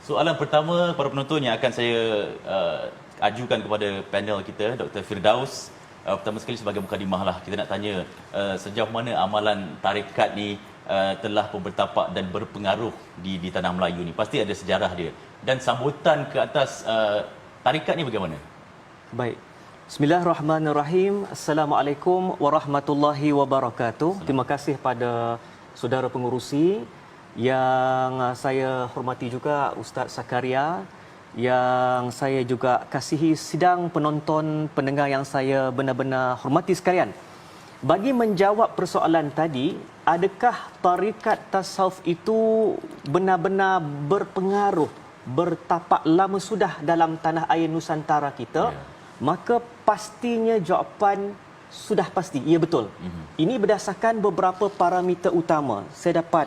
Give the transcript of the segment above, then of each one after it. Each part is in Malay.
Soalan pertama para penonton yang akan saya ajukan kepada panel kita, Dr. Firdaus. Pertama sekali sebagai mukadimah lah, kita nak tanya sejauh mana amalan tarikat ni telah pun bertapak dan berpengaruh di tanah Melayu ni. Pasti ada sejarah dia. Dan sambutan ke atas tarikat ni bagaimana? Baik. Bismillahirrahmanirrahim. Assalamualaikum warahmatullahi wabarakatuh. Terima kasih pada saudara pengurusi yang saya hormati juga, Ustaz Sakaria, yang saya juga kasihi, sidang penonton, pendengar yang saya benar-benar hormati sekalian. Bagi menjawab persoalan tadi, adakah tarikat tasawuf itu benar-benar berpengaruh, bertapak lama sudah dalam tanah air Nusantara kita? Maka pastinya jawapan sudah pasti, ya betul. Ini berdasarkan beberapa parameter utama. Saya dapat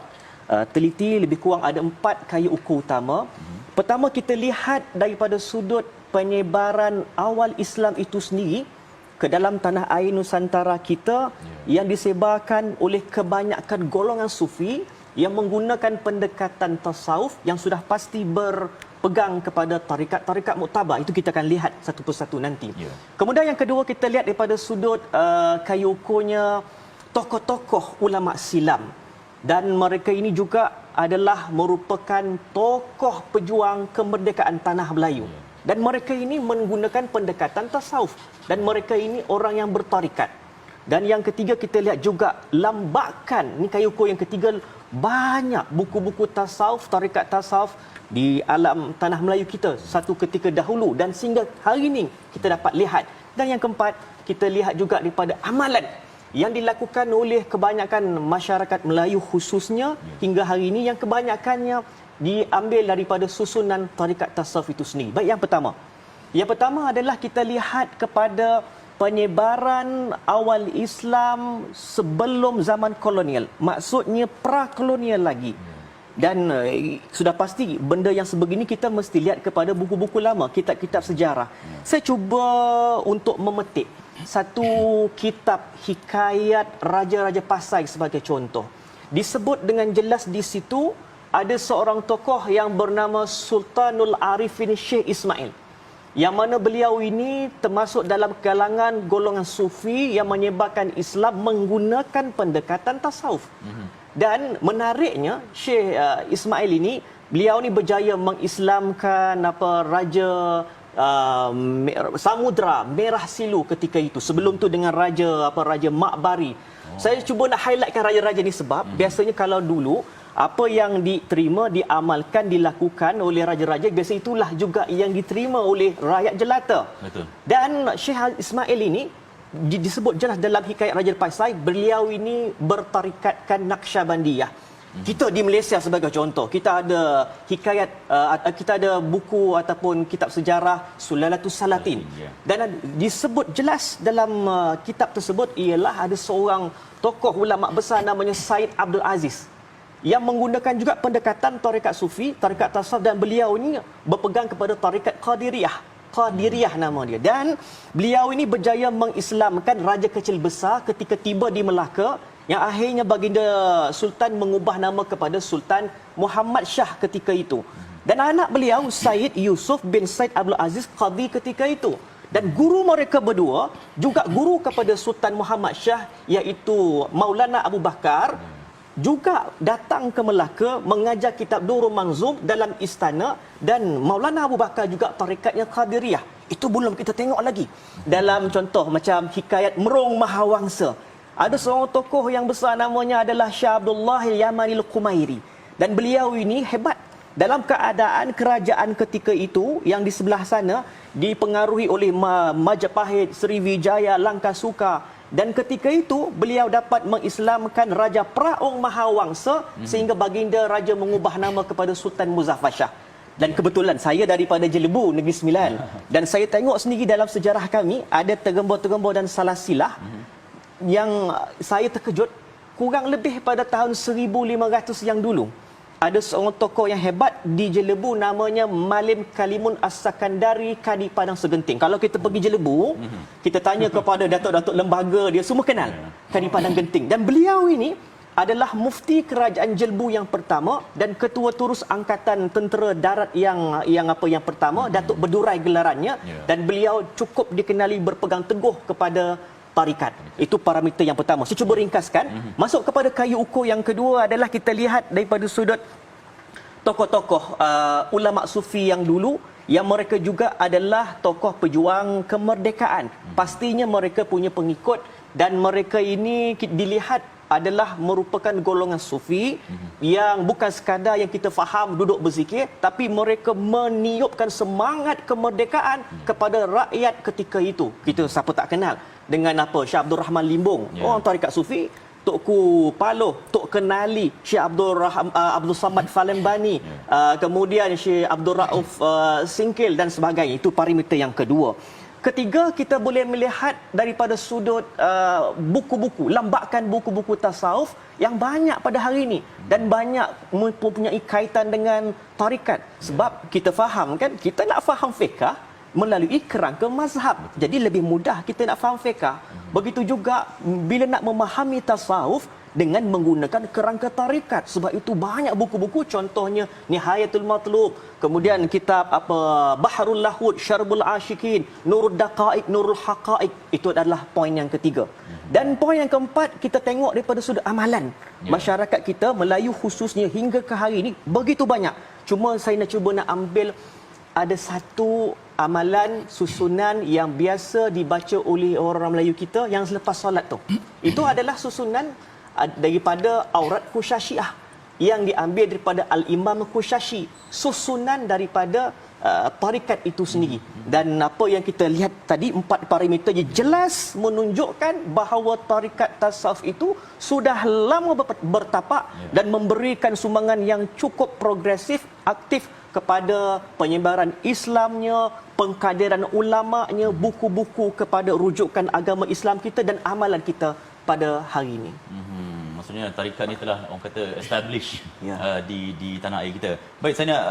teliti lebih kurang ada 4 kaya ukur utama. Pertama, kita lihat daripada sudut penyebaran awal Islam itu sendiri ke dalam tanah air Nusantara kita, yang disebarkan oleh kebanyakan golongan sufi yang menggunakan pendekatan tasawuf yang sudah pasti berpegang kepada tarikat-tarikat muktabar. Itu kita akan lihat satu persatu nanti. Kemudian yang kedua, kita lihat daripada sudut kaya ukurnya tokoh-tokoh ulama silam. Dan mereka ini juga adalah merupakan tokoh pejuang kemerdekaan tanah Melayu. Dan mereka ini menggunakan pendekatan tasawuf. Dan mereka ini orang yang bertarikat. Dan yang ketiga, kita lihat juga lambakan, ni kaya ukur yang ketiga, banyak buku-buku tasawuf, tarikat tasawuf di alam tanah Melayu kita satu ketika dahulu dan sehingga hari ini kita dapat lihat. Dan yang keempat, kita lihat juga daripada amalan yang dilakukan oleh kebanyakan masyarakat Melayu khususnya hingga hari ini, yang kebanyakannya diambil daripada susunan tarikat tasawuf itu sendiri. Baik, yang pertama. Yang pertama adalah kita lihat kepada penyebaran awal Islam sebelum zaman kolonial. Maksudnya pra-kolonial lagi. Dan sudah pasti benda yang sebegini kita mesti lihat kepada buku-buku lama, kitab-kitab sejarah. Saya cuba untuk memetik satu kitab hikayat Raja-Raja Pasai sebagai contoh. Disebut dengan jelas di situ ada seorang tokoh yang bernama Sultanul Arifin Syekh Ismail, yang mana beliau ini termasuk dalam kalangan golongan sufi yang menyebarkan Islam menggunakan pendekatan tasawuf. Dan menariknya, Syekh Ismail ini, beliau ni berjaya mengislamkan Raja Samudra Merah Silu ketika itu. Sebelum tu dengan Raja Makbari. Saya cuba nak highlightkan raja-raja ni sebab biasanya kalau dulu apa yang diterima, diamalkan, dilakukan oleh raja-raja, biasa itulah juga yang diterima oleh rakyat jelata. Betul. Dan Syekh Ismail ini disebut jelas dalam hikayat Raja Pasai, beliau ini bertarikatkan Naqsyabandiyah. Kita di Malaysia sebagai contoh, kita ada hikayat, kita ada buku ataupun kitab sejarah Sulalatus Salatin. Dan disebut jelas dalam kitab tersebut ialah ada seorang tokoh ulama besar namanya Said Abdul Aziz yang menggunakan juga pendekatan tarikat sufi, tarikat tasawuf, dan beliau ini berpegang kepada tarikat Qadiriyah nama dia. Dan beliau ini berjaya mengislamkan raja kecil besar ketika tiba di Melaka, yang akhirnya baginda Sultan mengubah nama kepada Sultan Muhammad Shah ketika itu. Dan anak beliau Said Yusuf bin Said Abdul Aziz Qadi ketika itu. Dan guru mereka berdua juga guru kepada Sultan Muhammad Shah, iaitu Maulana Abu Bakar, juga datang ke Melaka mengajar kitab Durrul Manzum dalam istana. Dan Maulana Abu Bakar juga tarikatnya Qadiriyah. Itu belum kita tengok lagi. Dalam contoh macam hikayat Merung Mahawangsa, ada seorang tokoh yang besar namanya adalah Syah Abdullah Al-Yamanil Qumairi. Dan beliau ini hebat. Dalam keadaan kerajaan ketika itu yang di sebelah sana dipengaruhi oleh Majapahit, Sriwijaya, Langkasuka. Dan ketika itu beliau dapat mengislamkan Raja Praong Mahawangsa sehingga baginda raja mengubah nama kepada Sultan Muzaffar Shah. Dan kebetulan saya daripada Jelebu, Negeri Sembilan. Dan saya tengok sendiri dalam sejarah kami ada tergembur-tergembur dan salah silah yang saya terkejut. Kurang lebih pada tahun 1500 yang dulu, ada seorang tokoh yang hebat di Jelebu namanya Malim Kalimun As-Sakandari Kadi Padang Segenting. Kalau kita pergi Jelebu, kita tanya kepada datuk-datuk lembaga, dia semua kenal Kadi Padang Genting. Dan beliau ini adalah mufti kerajaan Jelbu yang pertama dan ketua terus angkatan tentera darat yang pertama, Datuk Berdurai gelarannya, dan beliau cukup dikenali berpegang teguh kepada tarikat. Itu parameter yang pertama. Saya cuba ringkaskan. Masuk kepada kayu ukur yang kedua adalah kita lihat daripada sudut tokoh-tokoh ulama sufi yang dulu, yang mereka juga adalah tokoh pejuang kemerdekaan. Pastinya mereka punya pengikut dan mereka ini dilihat adalah merupakan golongan sufi yang bukan sekadar yang kita faham duduk berzikir, tapi mereka meniupkan semangat kemerdekaan kepada rakyat ketika itu. Kita siapa tak kenal dengan apa Syekh Abdul Rahman Limbung, orang tarikat sufi. Tukku Paloh, Tok Kenali, Syekh Abdul Samad Falembani, kemudian Syekh Abdul Rauf Singkil dan sebagainya. Itu parameter yang kedua. Ketiga, kita boleh melihat daripada sudut buku-buku, lambakan buku-buku tasawuf yang banyak pada hari ini dan banyak mempunyai kaitan dengan tarikat. Sebab kita faham kan, kita nak faham fiqh melalui kerangka mazhab. Jadi lebih mudah kita nak faham fiqh. Begitu juga bila nak memahami tasawuf dengan menggunakan kerangka tarikat. Sebab itu banyak buku-buku, contohnya Nihayatul Matlub, kemudian kitab Bahrul Lahud, Syarbul Ashikin, Nurul Daqaiq, Nurul Haqaiq. Itu adalah poin yang ketiga. Dan poin yang keempat, kita tengok daripada sudut amalan. Masyarakat kita Melayu khususnya hingga ke hari ini begitu banyak. Cuma saya nak cuba nak ambil ada satu amalan susunan yang biasa dibaca oleh orang Melayu kita yang selepas solat tu. Itu adalah susunan daripada aurat Kusyasyiyah yang diambil daripada Al-Imam Kusyashi, susunan daripada tarikat itu sendiri. Dan apa yang kita lihat tadi, 4 parameter jelas menunjukkan bahawa tarikat tasawuf itu sudah lama bertapak dan memberikan sumbangan yang cukup progresif, aktif kepada penyebaran Islamnya, pengkaderan ulamanya, buku-buku kepada rujukan agama Islam kita dan amalan kita pada hari ini. Maksudnya tarikat ni telah orang kata establish di tanah air kita. Baik, saya nak